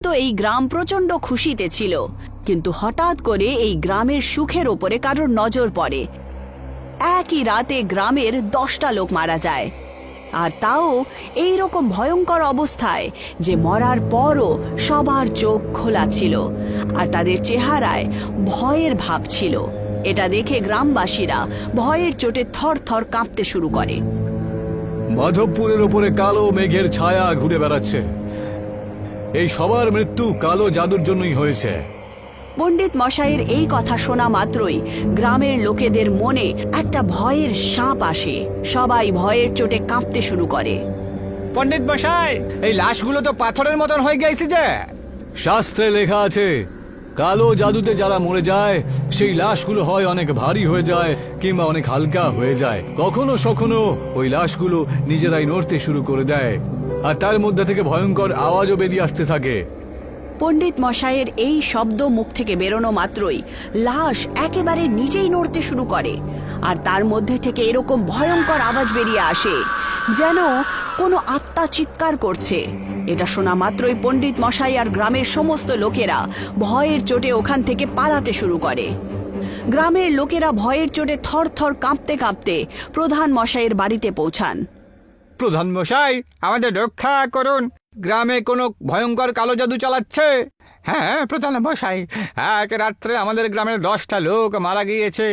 তো এই গ্রাম প্রচন্ড খুশিতে ছিল, কিন্তু হঠাৎ করে এই গ্রামের সুখের ওপরে কারোর নজর পড়ে। একই রাতে গ্রামের 10টা লোক মারা যায়, আর তাও এই রকম ভয়ঙ্কর অবস্থায় যে মরার পরও সবার চোখ খোলা ছিল আর তাদের চেহারায় ভয়ের ভাব ছিল। এটা দেখে গ্রামবাসীরা ভয়ের চোটে থর থর কাঁপতে শুরু করে। মাধবপুরের ওপরে কালো মেঘের ছায়া ঘুরে বেড়াচ্ছে। এই সবার মৃত্যু কালো জাদুর জন্যই হয়েছে। পণ্ডিত মশাইয়ের এই কথা শোনা মাত্রই গ্রামের লোকেদের মনে একটা ভয়ের সাপ আসে। সবাই ভয়ের চোটে কাঁপতে শুরু করে। পণ্ডিত মশাই, এই লাশগুলো তো পাথরের মতন হয়ে গেছে যে। শাস্ত্রে লেখা আছে, কালো জাদুতে যারা মরে যায় সেই লাশগুলো হয় অনেক ভারী হয়ে যায় কিংবা অনেক হালকা হয়ে যায়। কখনো সখনো ওই লাশগুলো নিজেরাই নড়তে শুরু করে দেয়, আর তার মধ্যে থেকে ভয়ঙ্কর আওয়াজও বেরিয়ে আসতে থাকে। পণ্ডিত মশাইয়ের এই শব্দ মুখ থেকে বেরোনো মাত্রই লাশ একেবারে নিজেই নড়তে শুরু করে, আর তার মধ্যে থেকে এরকম ভয়ঙ্কর আওয়াজ বেরিয়ে আসে যেন কোনো আত্মা চিৎকার করছে। এটা শোনা মাত্রই পণ্ডিত মশাই আর গ্রামের সমস্ত লোকেরা ভয়ের চোটে ওখান থেকে পালাতে শুরু করে। গ্রামের লোকেরা ভয়ের চোটে থর থর কাঁপতে কাঁপতে প্রধান মশাইয়ের বাড়িতে পৌঁছান। প্রধান মশাই, আমাদের রক্ষা করুন, গ্রামে কোনো ভয়ঙ্কর কালো জাদু চালাচ্ছে। হ্যাঁ প্রধান মশাই, এক রাত্রে আমাদের গ্রামের 10টা লোক মারা গিয়েছে,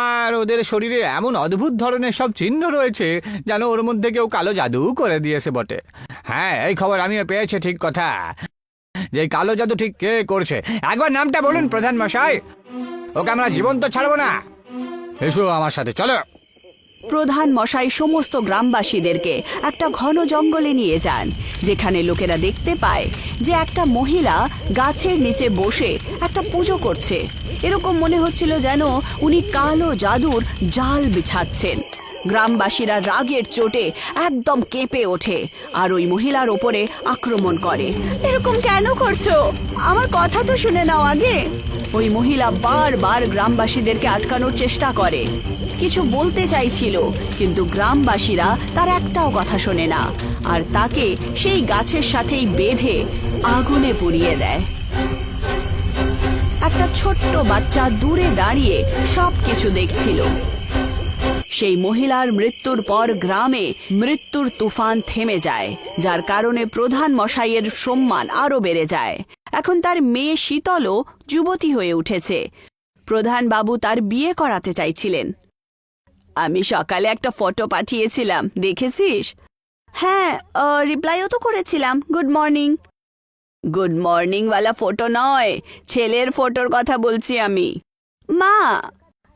আর ওদের শরীরে এমন অদ্ভুত ধরনের সব চিহ্ন রয়েছে যেন ওর মধ্যে কেউ কালো জাদু করে দিয়েছে বটে। হ্যাঁ, এই খবর আমিও পেয়েছি, ঠিক কথা। যে কালো জাদু ঠিক কে করছে একবার নামটা বলুন প্রধান মশাই, ওকে আমরা জীবন্ত ছাড়বো না। এসো আমার সাথে, চলো। প্রধান মশাই সমস্ত গ্রামবাসীদেরকে একটা ঘন জঙ্গলে নিয়ে যান, যেখানে লোকেরা দেখতে পায় যে একটা মহিলা গাছের নিচে বসে একটা পুজো করছে। এরকম মনে হচ্ছিল যেন উনি কালো জাদুর জাল বিছাচ্ছেন। গ্রামবাসীরা রাগের চোটে একদম কেঁপে ওঠে আর ওই মহিলার ওপরে আক্রমণ করে। এরকম কেন করছো? আমার কথা তো শুনে নাও আগে। ওই মহিলা বারবার গ্রামবাসীদেরকে আটকানোর চেষ্টা করে, কিছু বলতে চাইছিল, কিন্তু গ্রামবাসীরা তার একটাও কথা শোনে না, আর তাকে সেই গাছের সাথেই বেঁধে আগুনে পুড়িয়ে দেয়। একটা ছোট্ট বাচ্চা দূরে দাঁড়িয়ে সবকিছু দেখছিল। সেই মহিলার মৃত্যুর পর গ্রামে মৃত্যুর তুফান থেমে যায়, যার কারণে প্রধান মশাইয়ের সম্মান আরো বেড়ে যায়। এখন তার মেয়ে শীতলও যুবতী হয়ে উঠেছে। প্রধান বাবু তার বিয়ে করাতে চাইছিলেন। আমি সকালে একটা ফটো পাঠিয়েছিলাম, দেখেছিস? হ্যাঁ, রিপ্লাইও তো করেছিলাম, গুড মর্নিং। গুড মর্নিং ওয়ালা ফটো নয়, ছেলের ফটোর কথা বলছি আমি। মা,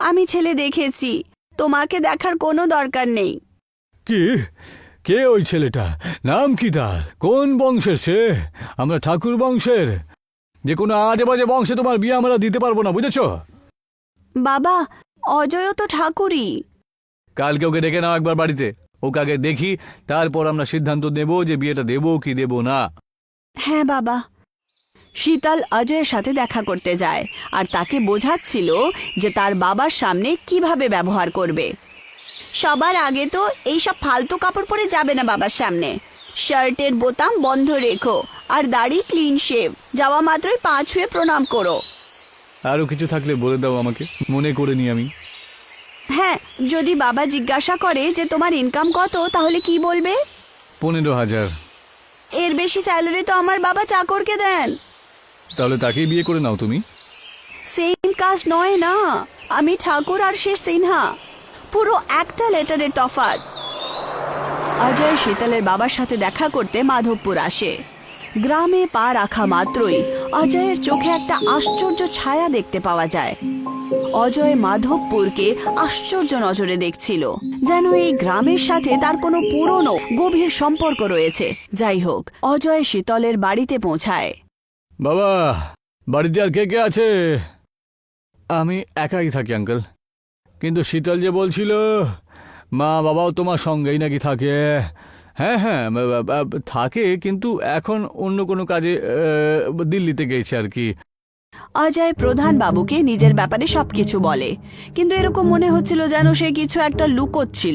আমি ছেলে দেখেছি, তোমাকে দেখার কোনো দরকার নেই। কি? কে ওই ছেলেটা? নাম কি তার? কোন বংশের সে? আমরা ঠাকুর বংশের। যে কোনো আজে বাজে বংশে তোমার বিয়ে আমরা দিতে পারবো না, বুঝেছো? বাবা, অজয়ও তো ঠাকুরই। কালকে ওকে ডেকে নাও একবার বাড়িতে, ওকে আগে দেখি, তারপর আমরা সিদ্ধান্ত নেব যে বিয়েটা দেবো কি দেবো না। হ্যাঁ বাবা। শীতল অজয়ের সাথে দেখা করতে যায় আর তাকে বোঝাচ্ছিল যে তার বাবার সামনে কিভাবে ব্যবহার করবে। সবার আগে তো এইসব ফালতু কাপড় পরে যাবে না বাবার সামনে। শার্টের বোতাম বন্ধ রেখো আর দাড়ি ক্লিন শেভ, যাওয়া মাত্রই পা ছুঁয়ে প্রণাম করো। আরও কিছু থাকলে বলে দাও আমাকে, মনে করে নি আমি। হ্যাঁ, যদি বাবা জিজ্ঞাসা করে যে তোমার ইনকাম কত, তাহলে কি বলবে? 15,000। এর বেশি স্যালারি তো আমার বাবা চাকরকে দেন। তাহলে তাকেই বিয়ে করে নাও তুমি। সেম কাস্ট নয় না, আমি ঠাকুর আর সে সিনহা, পুরো একটা লেটারের তফাৎ। অজয় শীতলের বাবার সাথে দেখা করতে মাধবপুর আসে। গ্রামে পা রাখা মাত্রই অজয়ের চোখে একটা আশ্চর্য ছায়া দেখতে পাওয়া যায়। অজয় মাধবপুরকে আশ্চর্য নজরে দেখছিল, যেন এই গ্রামের সাথে তার কোনো পুরনো গভীর সম্পর্ক রয়েছে। যাই হোক, অজয় শীতলের বাড়িতে পৌঁছায়। বাবা, বাড়িতে আর কে কে আছে? আমি একাই থাকি আঙ্কেল, কিন্তু শীতল যে বলছিল মা বাবাও তোমার সঙ্গেই নাকি থাকে। হ্যাঁ হ্যাঁ, থাকে, কিন্তু এখন অন্য কোনো কাজে দিল্লিতে গেছে আর কি। অজয় প্রধান বাবুকে নিজের ব্যাপারে সবকিছু বলে, কিন্তু এরকম মনে হচ্ছিল যেন সে কিছু একটা লুকোচ্ছিল।